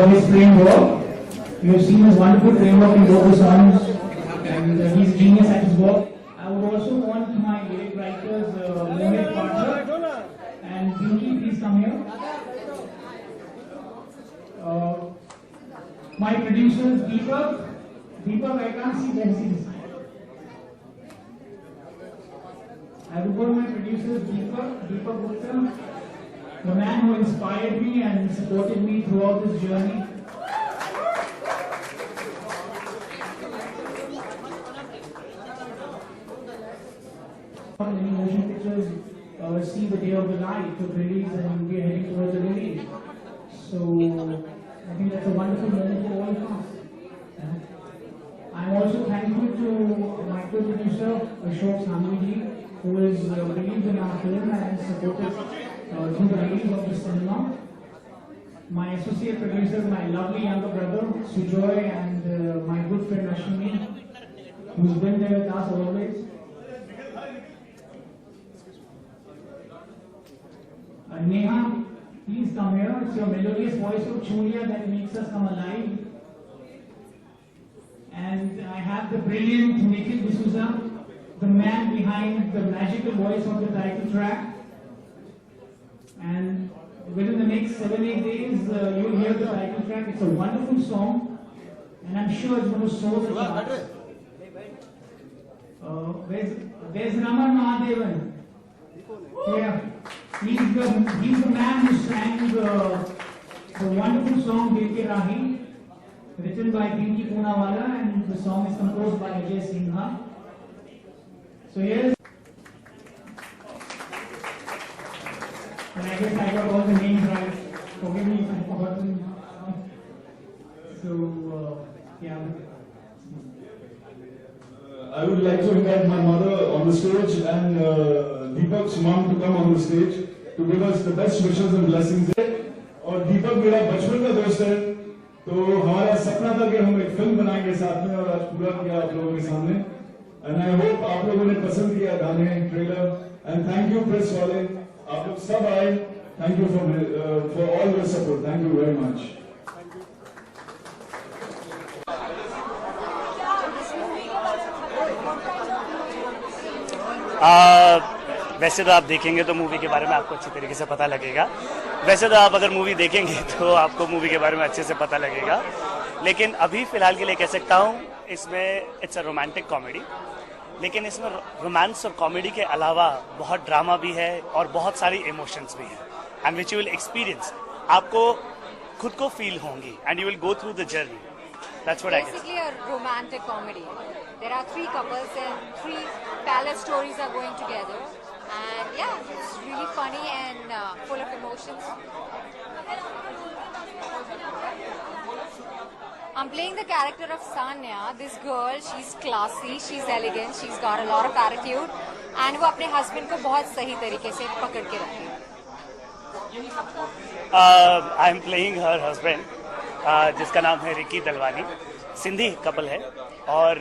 His framework. You have seen his wonderful framework in both the songs, and he's a genius at his work. I would also want my lyric writers, Mohit Partner and Pinky, please come here. My producers, Deepak, I can't see them. I would go to my producers, Deepak Gupta, the man who inspired me and supported me throughout this journey. Many motion pictures see the day of the light to release, and we are heading towards the release. So I think that's a wonderful moment for all of us. I'm also thankful to my co-producer Ashok Samiji, who has believed in our film and supported through the release of the cinema. My associate producers, my lovely younger brother Sujoy, and my good friend Ashwini, who's been there with us always. Neha, please come here. It's your melodious voice of Chulia that makes us come alive. And I have the brilliant Nikhil D'Souza, the man behind the magical voice of the title track. And within the next 7-8 days, you'll hear the title track. It's a wonderful song, and I'm sure it's going to soar the charts. There's Raman Mahadevan. Yeah. He's the man who sang the wonderful song Dil Ke Rahi, written by Pinky Poonawalla, and the song is composed by Ajay Singha. So here's, and I guess I got all the names right. Forgive me if I've forgotten. So yeah. I would like to invite my mother on the stage and Deepak's mom to come on the stage to give us the best wishes and blessings. और दीपक मेरा बचपन का दोस्त है, तो हमारा सपना था कि हम एक फिल्म बनाएंगे साथ में, और आज पूरा किया आप लोगों के सामने. And I hope आप लोगों ने पसंद किया गाने, trailer. And thank you press वाले, आप लोग सब आए. Thank you for all your support. Thank you very much. वैसे तो आप देखेंगे तो मूवी के बारे में आपको अच्छी तरीके से पता लगेगा. वैसे तो आप अगर मूवी देखेंगे तो आपको मूवी के बारे में अच्छे से पता लगेगा. लेकिन अभी फ़िलहाल के लिए कह सकता हूँ इसमें इट्स अ रोमांटिक कॉमेडी, लेकिन इसमें रोमांस और कॉमेडी के अलावा बहुत ड्रामा भी है और बहुत सारी इमोशंस भी हैं, and which you will experience. आपको खुद को फील होंगी and you will go through the journey. That's what basically a romantic comedy. There are 3 couples and 3 palace stories are going together, and yeah, it's really funny and full of emotions. I'm playing the character of Sanya. This girl, she's classy, she's elegant, she's got a lot of attitude, and वो अपने husband को बहुत सही तरीके से पकड़ के रखती है. I'm playing her husband, जिसका नाम है रिकी दलवानी. सिंधी कपल है, और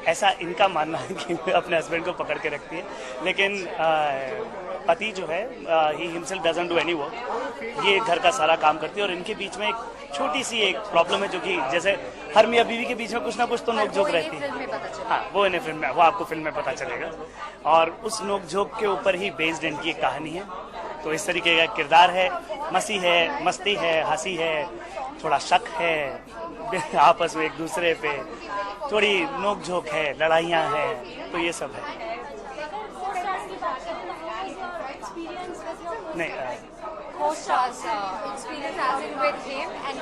ऐसा इनका मानना है कि अपने हस्बैंड को पकड़ के रखती है, लेकिन पति जो है he himself doesn't do any work. ये घर का सारा काम करती है, और इनके बीच में एक छोटी सी एक प्रॉब्लम है, जो कि जैसे हर मियाँ बीवी के बीच में कुछ ना कुछ तो नोक झोंक रहती है. हाँ, वो इन्हें फिल्म में, वो आपको फिल्म में पता चलेगा, और उस नोक झोंक के ऊपर ही बेस्ड इनकी एक कहानी है. तो इस तरीके का किरदार है. मस्ती है, हंसी है, थोड़ा शक है आपस में एक दूसरे पे, थोड़ी नोक झोंक है, लड़ाइयाँ हैं, तो ये सब है. नहीं, co-stars experience as in with him and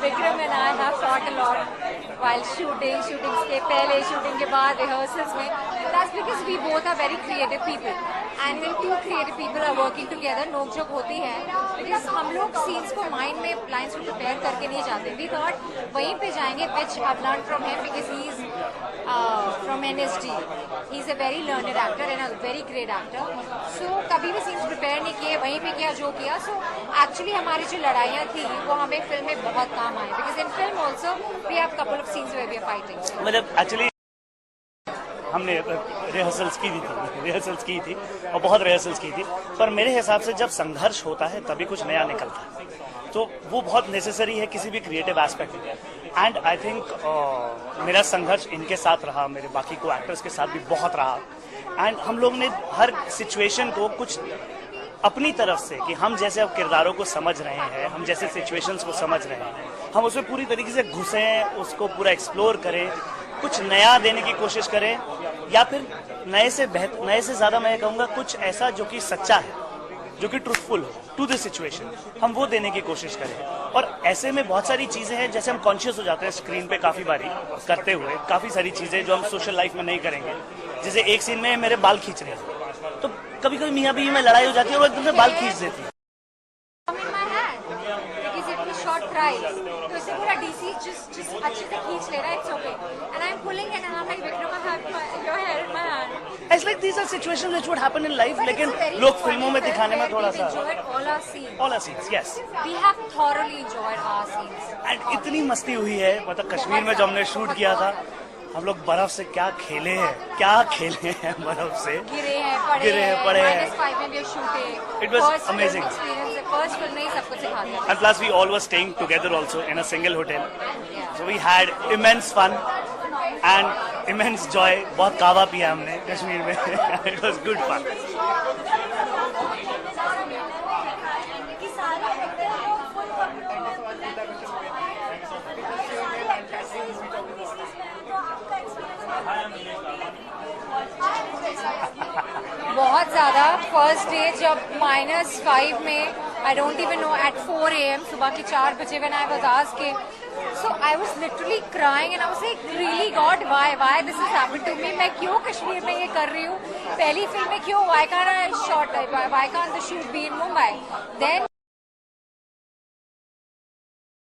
Vikram and I have talked a lot while shooting के पहले, shooting के बाद, rehearsals में. That's because we both are very creative people. and when two creative people are working together, नोक झोंक होती है, because हम लोग scenes को mind में lines को prepare करके नहीं जाते. We thought वहीं पे जाएंगे, which I've learned from him because he's from NSD. He's a very learned actor and a very great actor. So कभी भी scenes prepare नहीं किए, वहीं पे किया जो किया. So actually हमारी जो लड़ाइयाँ थी वो हमें फिल्म में बहुत काम आए, because in film also we have couple of scenes where we are fighting. मतलब एक्चुअली हमने रिहर्सल्स की थी और बहुत रिहर्सल्स की थी, पर मेरे हिसाब से जब संघर्ष होता है तभी कुछ नया निकलता है, तो वो बहुत नेसेसरी है किसी भी क्रिएटिव एस्पेक्ट में. एंड आई थिंक मेरा संघर्ष इनके साथ रहा, मेरे बाकी को एक्टर्स के साथ भी बहुत रहा. एंड हम लोग ने हर सिचुएशन को कुछ अपनी तरफ से, कि हम जैसे अब किरदारों को समझ रहे हैं, हम जैसे सिचुएशंस को समझ रहे हैं, हम उसमें पूरी तरीके से घुसें, उसको पूरा एक्सप्लोर करें, कुछ नया देने की कोशिश करें, या फिर नए से ज़्यादा मैं कहूँगा कुछ ऐसा जो कि सच्चा है, जो कि ट्रूथफुल हो टू द सिचुएशन, हम वो देने की कोशिश करें. और ऐसे में बहुत सारी चीज़ें हैं जैसे हम कॉन्शियस हो जाते हैं स्क्रीन पे काफ़ी बारी करते हुए, काफ़ी सारी चीज़ें जो हम सोशल लाइफ में नहीं करेंगे. जैसे एक सीन में मेरे बाल खींच रहे हैं, तो कभी कभी मियाँ बीवी में लड़ाई हो जाती है और एकदम से बाल खींच देती है. तो इसे पूरा डीसी just अच्छे से खींच ले रहा है, it's okay. And I'm pulling it and I'm like, Vikram, I have your hair in my hand. It's like these are situations which would happen in life, लेकिन लोग फिल्मों में दिखाने में थोड़ा सा. We've enjoyed all our scenes. All our scenes, yes. We have thoroughly enjoyed our scenes. And इतनी मस्ती हुई है, मतलब कश्मीर में जो हमने शूट किया था, हम लोग बर्फ से क्या खेले हैं बर्फ से. गिरे हैं, पड़े हैं. -5 में भी shooting. It was amazing. First film में ही सब कुछ सिखाते हैं. And plus we all were staying together also in a single hotel. So we had immense fun and immense joy. बहुत कावा पिया हमने कश्मीर में. It was good fun. बहुत ज़्यादा. फर्स्ट डे जब -5 में, I don't even know, at 4 AM, सुबह के 4 बजे, when I was asked, so I was literally crying and I was like, really God, why this is happened to me. मैं क्यों कश्मीर में ये कर रही हूँ, पहली फिल्म में क्यों, why can't the shoot be in Mumbai. Then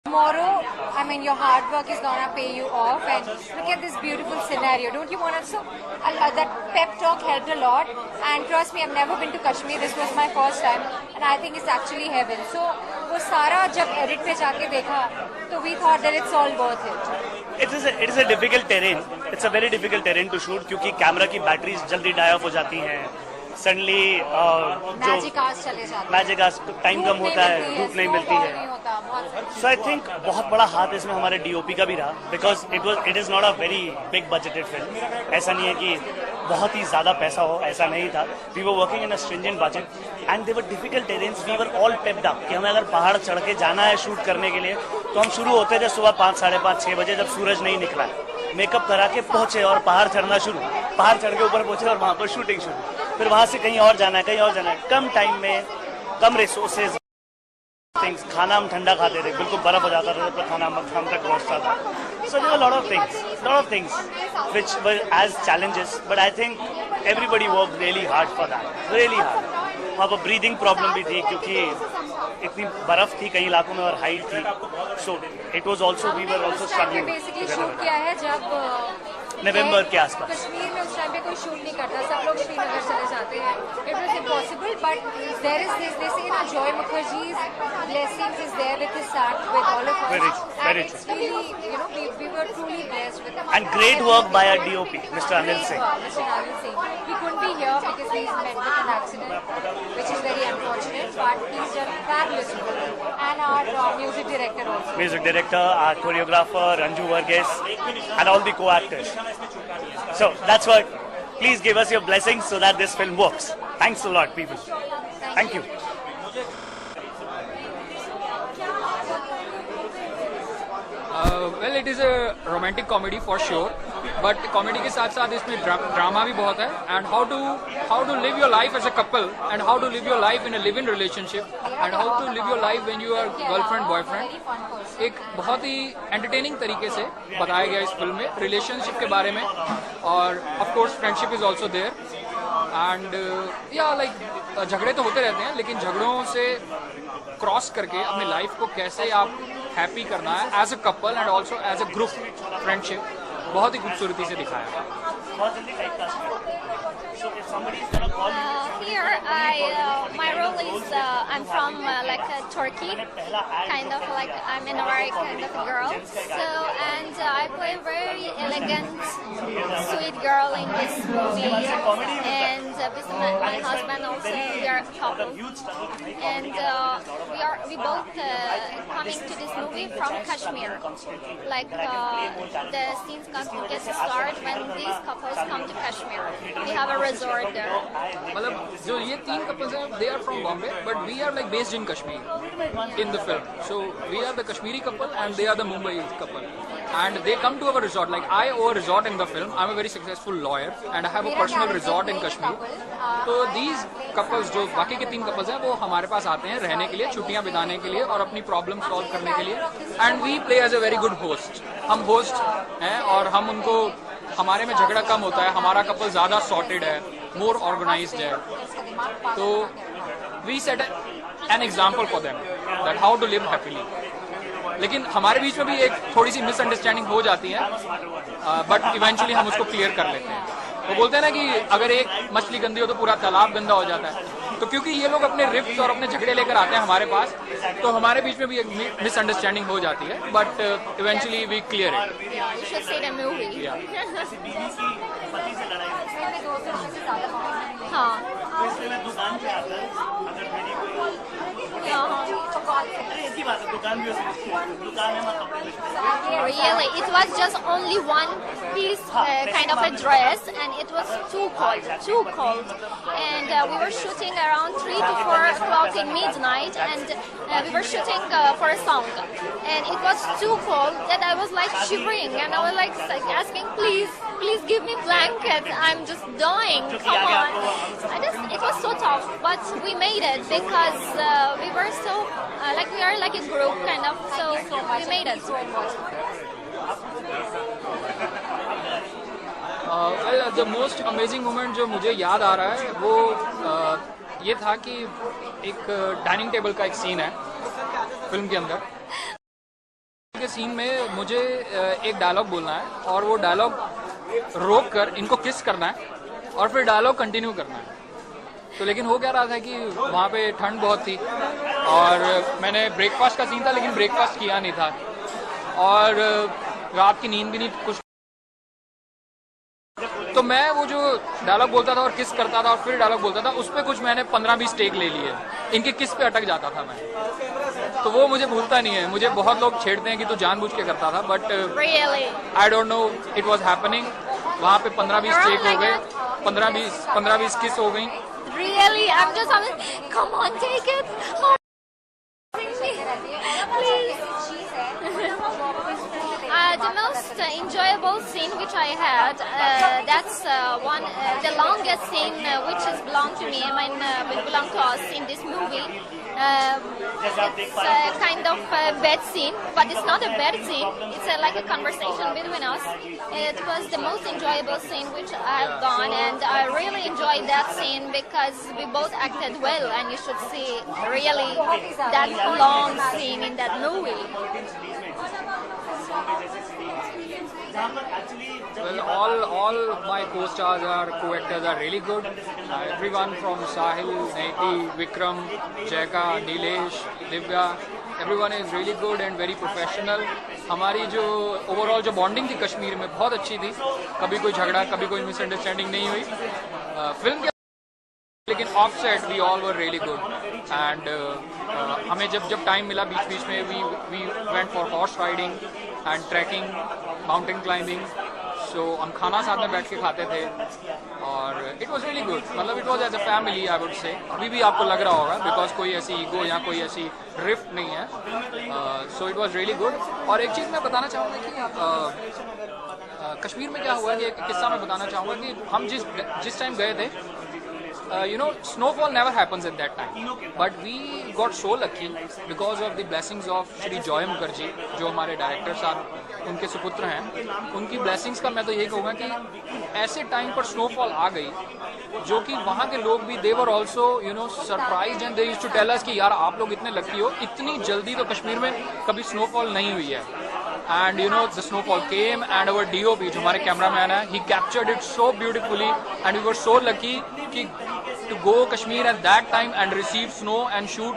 tomorrow, I mean, your hard work is gonna pay you off, and look at this beautiful scenario. Don't you want to? So that pep talk helped a lot, and trust me, I've never been to Kashmir. This was my first time, and I think it's actually heaven. So वो सारा जब edit पे जाके देखा, तो we thought that it's all worth it. It is a difficult terrain. It's a very difficult terrain to shoot, क्योंकि camera की batteries जल्दी डाई ऑफ हो जाती हैं. सडनली मैजिक आज टाइम कम होता है, धूप नहीं मिलती है. सो आई थिंक बहुत बड़ा हाथ इसमें हमारे डीओपी का भी रहा, because it is not a very big budgeted film. ऐसा नहीं है कि बहुत ही ज़्यादा पैसा हो, ऐसा नहीं था. We were working in a stringent budget and they were difficult terrains. We were all pepped up कि हमें अगर पहाड़ चढ़ के जाना है शूट करने के लिए, तो हम शुरू होते थे सुबह 5, साढ़े 5, 6 बजे, जब सूरज नहीं निकला है. मेकअप करा के पहुंचे और पहाड़ चढ़ना शुरू, पहाड़ चढ़ के ऊपर पहुंचे और वहाँ पर शूटिंग शुरू. फिर वहाँ से कहीं और जाना है, कम टाइम में, कम रिसोर्सेज, थिंग्स. खाना हम ठंडा खाते थे, बिल्कुल बर्फ हो जाता था जब तक खाना हम तक पहुँचता था. So there were lot of things which were as challenges, but I think everybody worked really hard for that, really hard. वहाँ पर ब्रीदिंग प्रॉब्लम भी थी क्योंकि इतनी बर्फ थी कई इलाकों में और हाइट थी. So it was also, we were also struggling. Basically shoot किया है जब नवंबर के आसपास. कश्मीर में उस टाइम पे कोई शूट नहीं करता, सब लोग श्रीनगर चले जाते हैं. It was impossible, but there is this, they say ना, Joy Mukherjee's blessings is there with his son, with all of us. Very it's really, you know, we were truly blessed with him. And great work by our DOP, Mr. Anil Singh. Mr. Anil Singh. He couldn't be here because he's met with an accident, which is very unfortunate, but he's done fabulous work. And our music director also. Music director, our choreographer, Ranju Varghese, and all the co-actors. So that's what. Please give us your blessings so that this film works. Thanks a lot, people. Thank you. Well, it is a romantic comedy for sure, but comedy के साथ साथ इसमें drama भी बहुत है. And how to live your life as a couple, and how to live your life in a live-in relationship, and how to live your life when you are girlfriend boyfriend. एक बहुत ही entertaining तरीके से बताया गया इस film में relationship के बारे में, और of course friendship is also there. And या लाइक झगड़े तो होते रहते हैं, लेकिन झगड़ों से क्रॉस करके अपनी लाइफ को कैसे आप हैप्पी करना है as a couple and also as a group friendship, बहुत ही खूबसूरती से दिखाया। बहुत जल्दी typecast So if somebody is gonna call you, Here, my role is I'm from like Turkey, kind of like I'm an Arabic kind of girl. So and I play a very elegant, sweet girl in this movie. And with my husband also, we are a couple. And we both coming to this movie from Kashmir. Like the scenes gets start when these couples come to Kashmir. We have a resort there. मतलब जो ये 3 couples हैं, they are from Bombay, but we are like based in Kashmir in the film. So we are the Kashmiri couple and they are the Mumbai couple. And they come to our resort. Like I own a resort in the film. I'm a very successful lawyer and I have a personal resort in Kashmir. तो these couples जो बाकी के 3 couples हैं, वो हमारे पास आते हैं रहने के लिए, छुट्टियां बिताने के लिए और अपनी प्रॉब्लम सॉल्व करने के लिए. And we play as a very good host. हम होस्ट हैं और हम उनको, हमारे में झगड़ा कम होता है, हमारा कपल ज़्यादा सॉर्टेड है, मोर ऑर्गेनाइज्ड है. तो we set an example for them that how to live happily. लेकिन हमारे बीच में भी एक थोड़ी सी मिसअंडरस्टैंडिंग हो जाती है, बट इवेंचुअली हम उसको क्लियर कर लेते हैं. वो बोलते हैं ना कि अगर एक मछली गंदी हो तो पूरा तालाब गंदा हो जाता है. तो क्योंकि ये लोग अपने रिफ्ट्स और अपने झगड़े लेकर आते हैं हमारे पास, तो हमारे बीच में भी एक मिसअंडरस्टैंडिंग हो जाती है, but eventually we clear it. You should see the movie. हाँ. दुकान पे आता है, अगर मेरी ऐसी बात है, दुकान भी दुकान है, मैं कपड़े बेचता हूँ. Really, it was just only one piece, kind of a dress, and it was too cold. And we were shooting around 3 to 4 o'clock in midnight, and we were shooting for a song. And it was too cold that I was like shivering, and I was like asking, please give me blanket. I'm just dying. Come on. It was so tough, but we made it because we were so like we are like a group kind of. So we made it. The most amazing moment जो मुझे याद आ रहा है वो ये था कि एक डाइनिंग टेबल का एक सीन है फिल्म के अंदर. के सीन में मुझे एक डायलॉग बोलना है और वो डायलॉग रोक कर इनको किस करना है और फिर डायलॉग कंटिन्यू करना है. तो लेकिन हो क्या रहा था कि वहाँ पे ठंड बहुत थी और मैंने ब्रेकफास्ट का सीन था लेकिन ब्रेकफास्ट किया नहीं था और रात की नींद भी नहीं कुछ. तो मैं वो जो डायलॉग बोलता था और किस करता था और फिर डायलॉग बोलता था, उस पर कुछ मैंने 15-20 टेक ले लिए. इनके किस पे अटक जाता था मैं, तो वो मुझे भूलता नहीं है. मुझे बहुत लोग छेड़ते हैं कि तू जानबूझ के करता था, but I don't know it was happening. वहाँ पे 15-20 टेक हो गए, 15-20 किस हो गई. Really, I'm just come on, take it. Please. The most enjoyable scene which I had, that's the longest scene which is belong to me. I mean, will belong to us in this movie. It's kind of a bad scene, but it's not a bad scene. It's like a conversation between us. It was the most enjoyable scene which I've done, and I really enjoyed that scene because we both acted well, and you should see really that long scene in that movie. Well, all my co-stars are co-actors are really good. Everyone from Sahil, Naiti, Vikram, Jaika, Nilesh, Divya, everyone is really good and very professional. हमारी जो overall जो bonding थी कश्मीर में बहुत अच्छी थी. कभी कोई झगड़ा, कभी कोई मिसअंडरस्टैंडिंग नहीं हुई फिल्म के. लेकिन off set we all were really good and हमें जब टाइम मिला बीच में we went for horse riding and trekking, mountain climbing. So हम खाना साथ में बैठ के खाते थे और इट वॉज रियली गुड. मतलब it was as a family I would say. अभी भी आपको लग रहा होगा बिकॉज कोई ऐसी ईगो या कोई ऐसी रिफ्ट नहीं है. So it was really good. और एक चीज़ मैं बताना चाहूँगा कि कश्मीर में क्या हुआ कि एक किस्सा मैं बताना चाहूँगा कि हम जिस टाइम गए थे, snowfall never happens at that time, but we got so lucky because of the blessings of Shri Joy Mukherjee, जो हमारे डायरेक्टर साहब उनके सुपुत्र हैं, उनकी ब्लेसिंग्स का मैं तो यही कहूँगा कि ऐसे टाइम पर स्नोफॉल आ गई जो कि वहाँ के लोग भी they were also surprised and they used to tell us कि यार आप लोग इतने लकी हो, इतनी जल्दी तो कश्मीर में कभी स्नोफॉल नहीं हुई है. And the snowfall came and our DOP, जो हमारे कैमरामैन है, he captured it so beautifully and we were so lucky कि to go Kashmir at that time and receive snow and shoot,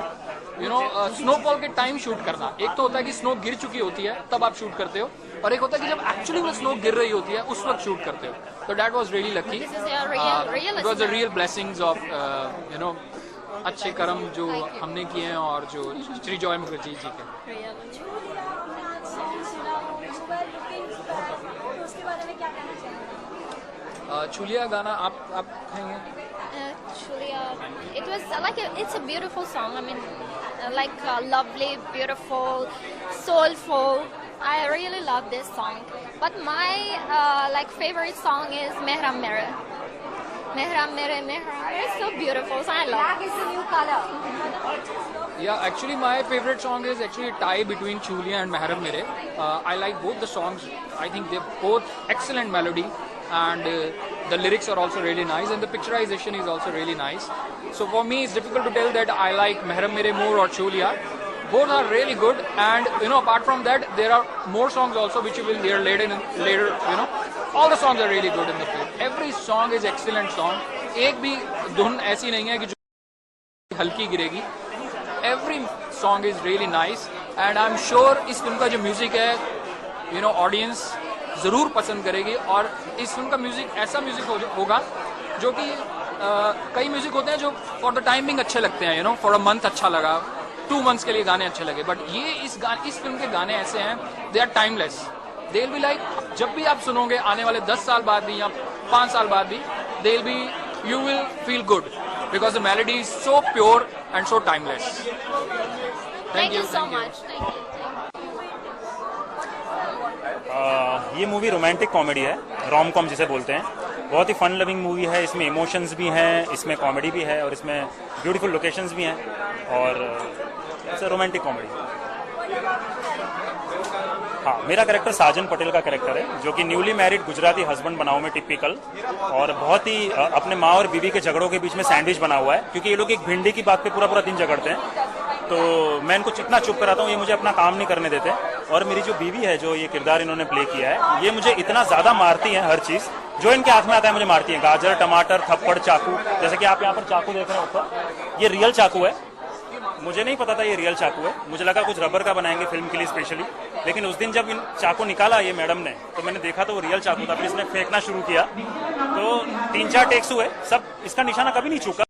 snowfall के time shoot करना. एक तो होता है कि स्नो गिर चुकी होती है तब आप शूट करते हो, और एक होता है कि जब एक्चुअली में स्नो गिर रही होती है उस वक्त शूट करते हो. तो that was really lucky. It was a real blessings of अच्छे कर्म जो हमने किए हैं और जो श्री जॉय मुखर्जी जी के. चुलिया गाना आप कहेंगे? Chulia, it was it's a beautiful song. I mean, lovely, beautiful, soulful. I really love this song. But my favorite song is Mehram Mere. Mehram Mere, Mehram. It's so beautiful. So I love it. Black is the new color. Yeah, actually my favorite song is actually a tie between Chulia and Mehram Mere. I like both the songs. I think they're both excellent melody. And the lyrics are also really nice, and the picturization is also really nice. So for me, it's difficult to tell that I like Mehram Mere more or Chulia. Both are really good, and apart from that, there are more songs also which you will hear later. All the songs are really good in the film. Every song is excellent song. एक भी धुन ऐसी नहीं है कि जो हल्की गिरेगी. Every song is really nice, and I'm sure इस फिल्म का जो म्यूजिक है, ऑडियंस ज़रूर पसंद करेगी. और इस फिल्म का म्यूजिक ऐसा म्यूजिक होगा जो कि कई म्यूजिक होते हैं जो फॉर द टाइमिंग अच्छे लगते हैं, फॉर अ मंथ अच्छा लगा, 2 months के लिए गाने अच्छे लगे. बट ये इस फिल्म के गाने ऐसे हैं, they are timeless. They will be like, जब भी आप सुनोगे आने वाले 10 साल बाद भी या 5 साल बाद भी, दे will B, you will feel good because the melody is so pure and so timeless. Thank you so much. Thank you. ये मूवी रोमांटिक कॉमेडी है, रोम कॉम जिसे बोलते हैं. बहुत ही फन लविंग मूवी है. इसमें इमोशंस भी हैं, इसमें कॉमेडी भी है, और इसमें ब्यूटीफुल लोकेशंस भी हैं, और इट्स रोमांटिक कॉमेडी. हाँ, मेरा कैरेक्टर साजन पटेल का कैरेक्टर है, जो कि न्यूली मैरिड गुजराती हस्बैंड बना हुआ में टिपिकल, और बहुत ही अपने माँ और बीवी के झगड़ों के बीच में सैंडविच बना हुआ है, क्योंकि ये लोग एक भिंडी की बात पे पूरा दिन झगड़ते हैं. तो मैं इनको इतना चुप कराता हूँ, ये मुझे अपना काम नहीं करने देते. और मेरी जो बीवी है, जो ये किरदार इन्होंने प्ले किया है, ये मुझे इतना ज्यादा मारती है, हर चीज जो इनके हाथ में आता है मुझे मारती है. गाजर, टमाटर, थप्पड़, चाकू. जैसे कि आप यहाँ पर चाकू देख रहे हैं ऊपर, ये रियल चाकू है. मुझे नहीं पता था ये रियल चाकू है, मुझे लगा कुछ रबर का बनाएंगे फिल्म के लिए स्पेशली. लेकिन उस दिन जब इन चाकू निकाला ये मैडम ने, तो मैंने देखा तो वो रियल चाकू था. फिर इसने फेंकना शुरू किया, तो 3-4 टेक्स हुए, सब इसका निशाना कभी नहीं चूका.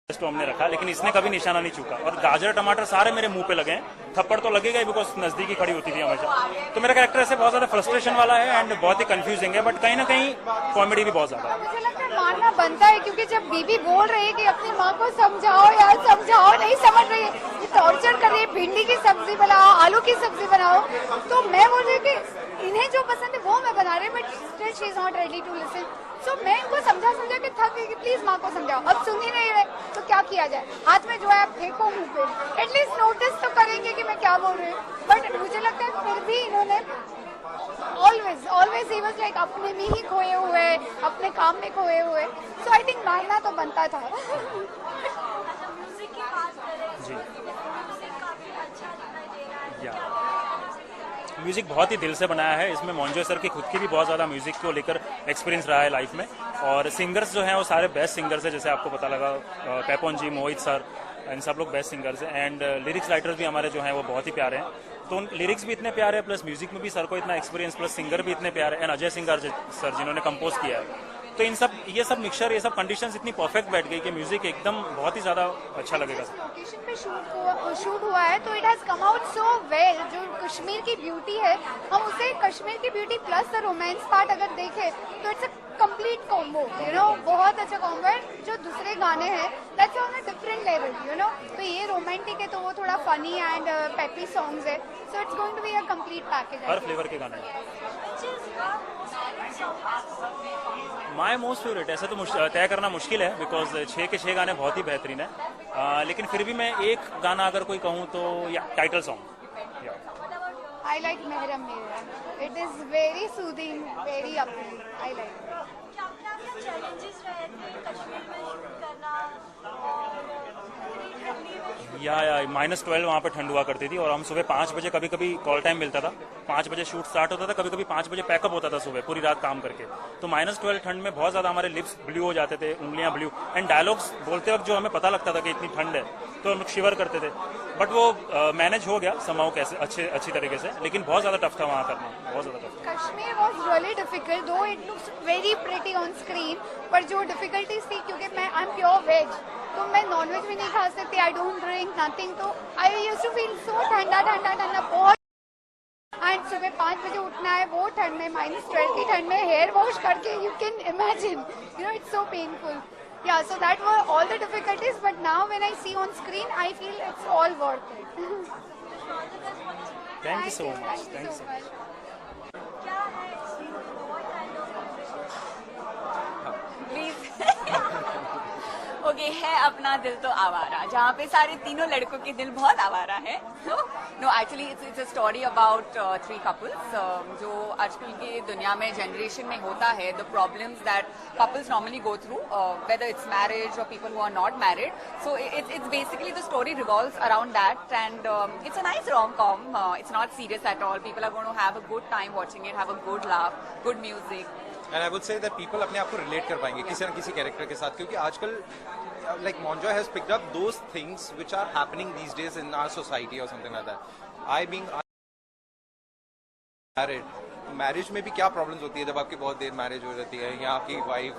तो हमने रखा, लेकिन इसने कभी निशाना नहीं चूका. और गाजर, टमाटर सारे मेरे मुंह पे लगे हैं. थप्पड़ तो लगेगा ही, बिकॉज नजदीकी खड़ी होती थी हमेशा. तो मेरा कैरेक्टर ऐसे बहुत ज्यादा फ्रस्ट्रेशन वाला है एंड बहुत ही कंफ्यूजिंग है, बट कहीं ना कहीं कॉमेडी भी बहुत ज्यादा. मुझे लगता है मानना बनता है, क्योंकि जब बीवी बोल रही है कि अपनी माँ को समझाओ यार, समझाओ, नहीं समझ रही है, ये टॉर्चर कर रही है, भिंडी की सब्जी बनाओ, आलू की सब्जी बनाओ, तो मैं बोल रही कि इन्हें जो पसंद है वो मैं बना रही हूँ, but still she is not ready to listen. So मैं इनको समझा के थक गई कि प्लीज माँ को समझाओ. अब सुन ही नहीं रहे तो क्या किया जाए, हाथ में जो है आप फेंको मुंह पे, एटलीस्ट नोटिस तो करेंगे कि मैं क्या बोल रही हूँ. बट मुझे लगता है फिर भी इन्होंने ऑलवेज ही वाज लाइक अपने में ही खोए हुए, अपने काम में खोए हुए. सो आई थिंक मानना तो बनता था. म्यूजिक बहुत ही दिल से बनाया है. इसमें मोंजो सर की खुद की भी बहुत ज़्यादा म्यूजिक को लेकर एक्सपीरियंस रहा है लाइफ में. और सिंगर्स जो हैं वो सारे बेस्ट सिंगर्स हैं, जैसे आपको पता लगा, पेपोन जी, मोहित सर, इन सब लोग बेस्ट सिंगर्स हैं. एंड लिरिक्स राइटर्स भी हमारे जो हैं वो बहुत ही प्यारे हैं. तो लिरिक्स भी इतने प्यारे हैं, प्लस म्यूजिक में भी सर को इतना एक्सपीरियंस, प्लस सिंगर भी इतने प्यारे. एंड अजय सिंगर सर जिन्होंने कंपोज किया है. तो ये सब मिक्सचर, ये सब कंडीशंस इतनी परफेक्ट बैठ गई कि म्यूजिक एकदम बहुत ही ज्यादा अच्छा लगेगा. लोकेशन पे शूट हुआ है, तो it has come out so well. जो कश्मीर की ब्यूटी है, हम उसे कश्मीर की beauty plus the romance part अगर देखें तो इट्स अ कंप्लीट कॉम्बो. बहुत अच्छा कॉम्बो है. जो दूसरे गाने हैं that's on a different level. तो ये रोमांटिक है, तो वो थोड़ा फनी एंड पेपी सॉन्ग्स है. So it's going to be a complete package. हर फ्लेवर के गाने हैं. माय मोस्ट फेवरेट ऐसा तो तय करना मुश्किल है, बिकॉज 6 के 6 गाने बहुत ही बेहतरीन है. लेकिन फिर भी मैं एक गाना अगर कोई कहूँ तो या title song. I like Mehram. It is very soothing, very uplifting. I like it. क्या challenges रहे थे कश्मीर में शूट करना और पूरी ठंडी में या -12 वहाँ पे ठंड हुआ करती थी और हम सुबह 5 बजे कभी कभी कॉल टाइम मिलता था, 5 बजे शूट स्टार्ट होता था, कभी कभी 5 बजे पैकअप होता था सुबह पूरी रात काम करके। तो -12 ठंड में बहुत ज्यादा हमारे लिप्स ब्लू हो जाते थे, उंगलियां ब्लू, एंड डायलॉग्स बोलते वक्त जो हमें पता लगता था कि इतनी ठंड है तो हम लोग शिवर करते थे। बट वो मैनेज हो गया समाओ कैसे अच्छी तरीके से, लेकिन बहुत ज्यादा टफ था वहाँ करना, बहुत ज्यादा tough. Kashmir was really difficult, though it looks very pretty on screen, पर जो डिफिकल्टीज थी क्योंकि मैं आई एम प्योर वेज, तो मैं नॉनवेज भी नहीं खा सकती, आई डोंट ड्रिंक नथिंग, तो I used to feel so ठंडा बहुत। एंड सुबह 5 बजे उठना है वो ठंड में, -12 की ठंड में हेयर वॉश करके, you can imagine, you know it's so painful. Yeah, so that were all the difficulties, but now when I see on screen, I feel it's all worth it. Thank you so much. Thank you so much. क्या है इसमें what kind of please okay है अपना दिल तो आवारा, जहाँ पे सारे तीनों लड़कों के दिल बहुत आवारा है। No actually it's a story about 3 couples जो आजकल की दुनिया में जनरेशन में होता है, the problems that couples normally go through, whether it's marriage और people who are not married. So it's basically the story revolves around that and it's a nice rom-com. It's not serious at all. People are going to have a good time watching it, have a good laugh, good music. And I would say that people अपने आप को relate कर पाएंगे किसी न किसी character के साथ, क्योंकि आजकल like Monjoy has picked up those things which are happening these days in our society or something like that. I being married, marriage में भी क्या प्रॉब्लम्स होती है जब आपकी बहुत देर मैरिज हो जाती है, या आपकी वाइफ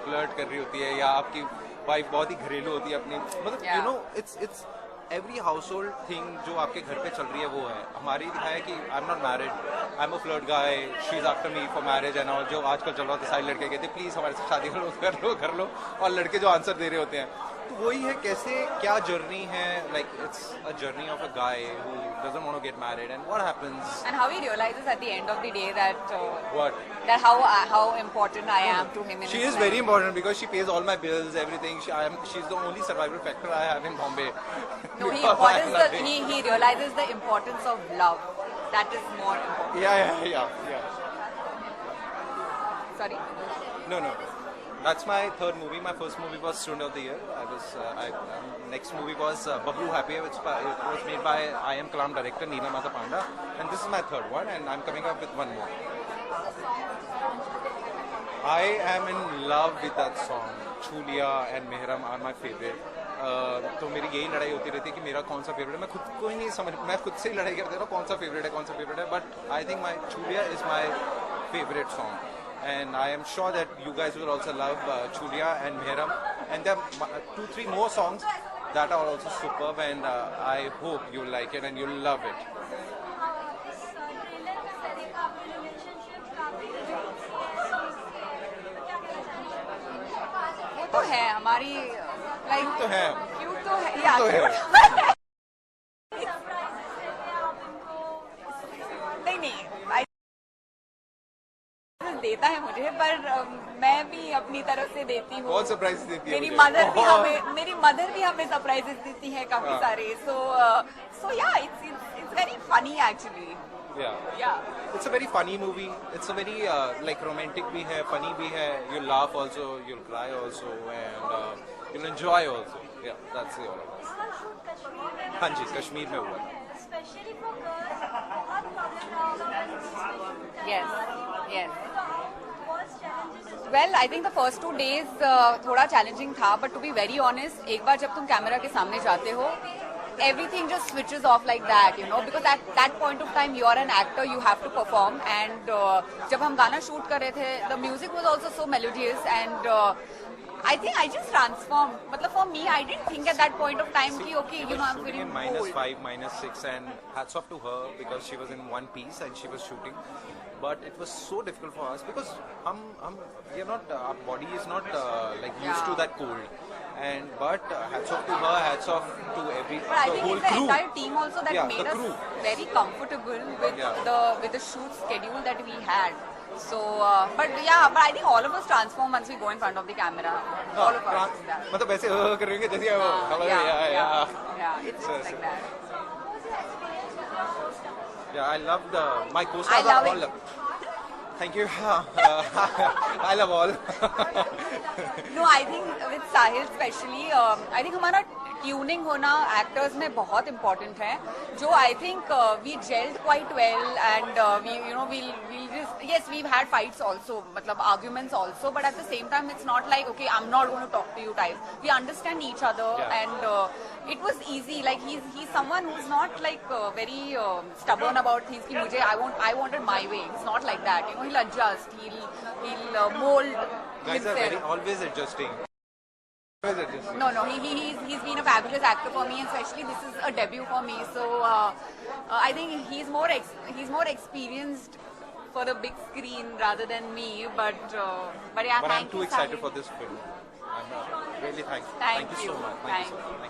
फ्लर्ट कर रही होती है, या आपकी वाइफ बहुत ही घरेलू होती है अपनी, मतलब you know it's every house hold thing जो आपके घर पे चल रही है वो है। हमारी दिखाया कि I am not married, I am a flirt guy, she is after me for marriage and all, जो आजकल चल रहा था। सारे लड़के कहते प्लीज हमारे साथ शादी कर लो, और लड़के जो आंसर दे रहे होते हैं। तो वही है कैसे क्या जर्नी है, like it's a journey of a guy who doesn't want to get married and what happens And how he realizes at the end of the day that what that how important I am to him in She his is life. very important because she pays all my bills, everything. She's the only survival factor I have in Bombay. No, Because I have nothing. he realizes the importance of love. That is more important. Yeah. Sorry. No. That's my third movie. My first movie was Student of the Year. Next movie was Bablu Happy, which was made by I Am Kalam director Neela Mata Panda, and this is my third one, and I'm coming up with one more. I am in love with that song. Chulia and Mehram are my favorite. तो मेरी यही लड़ाई होती रहती है कि मेरा कौन सा फेवरेट है। मैं खुद को ही नहीं समझ, मैं खुद से ही लड़ाई करते रहता हूँ कौन सा फेवरेट है, but I think my Chulia is my favorite song. And I am sure that you guys will also love Chulia and Mehram. And there are 2-3 more songs that are also superb, and I hope you'll like it and you'll love it. इस trailer में मैंने काफी relationship काफी क्या कहना चाहिए? वो तो है हमारी लाइक तो है क्यूट तो है या तो है नहीं देता है मुझे, पर मैं भी अपनी तरफ से देती हूँ। बहुत सरप्राइज देती है मेरी मुझे। मेरी मदर भी हमें सरप्राइजेस देती है काफी सारे। सो या it's very funny actually. Yeah. It's a very funny movie. It's a very like romantic भी है, funny भी है. You'll laugh also, you'll cry also, and you'll enjoy also. Yeah, that's it all. इसका शूट कश्मीर में हाँ जी, कश्मीर में हुआ है। स्पेशली फॉर गर्ल्स बहुत प्रॉब्लम रहा होगा when इसमें Yes. बहुत challenges Well, I think the first 2 days थोड़ा challenging था, but to be very honest, एक बार जब तुम कैमरा के सामने जाते हो, everything just switches off like that, you know, because at that point of time you are an actor, you have to perform, and जब हम गाना शूट कर रहे थे, the music was also so melodious, and I think I just transformed. मतलब for me, I didn't think at that point of time कि okay, you know, I'm shooting feeling in cold. -5, -6, and hats off to her because she was in one piece and she was shooting. But it was so difficult for us because we are not, our body is not like used to that cold. And but hats off to her, hats off to But I the think whole it's the crew. entire team also that Yeah, made the us crew. very comfortable with the shoot schedule that we had. So, but I think all of us transform once we go in front of the camera. All of us. मतलब ऐसे करेंगे जैसे Yeah, it's So, like that. What was your experience with your first Yeah, I love my co-stars I love are all. it. Thank you. I love all. No, I think with Sahil especially, I think हमारा tuning होना actors में बहुत important है, जो I think we gelled quite well and yes, we've had fights also, मतलब arguments also, but at the same time it's not like okay, I'm not going to talk to you type. We understand each other. Yeah. And it was easy. Like he's someone who's not like very stubborn about things कि मुझे I wanted my way. It's not like that. He'll adjust. He'll mold Guys are himself. always adjusting. Always adjusting. No, he's been a fabulous actor for me, and especially this is a debut for me. So I think he's more experienced for the big screen rather than me. But yeah, But I'm thank too you, excited Sahil. for this film. I'm really thankful. Thank you so you. much. Thank you.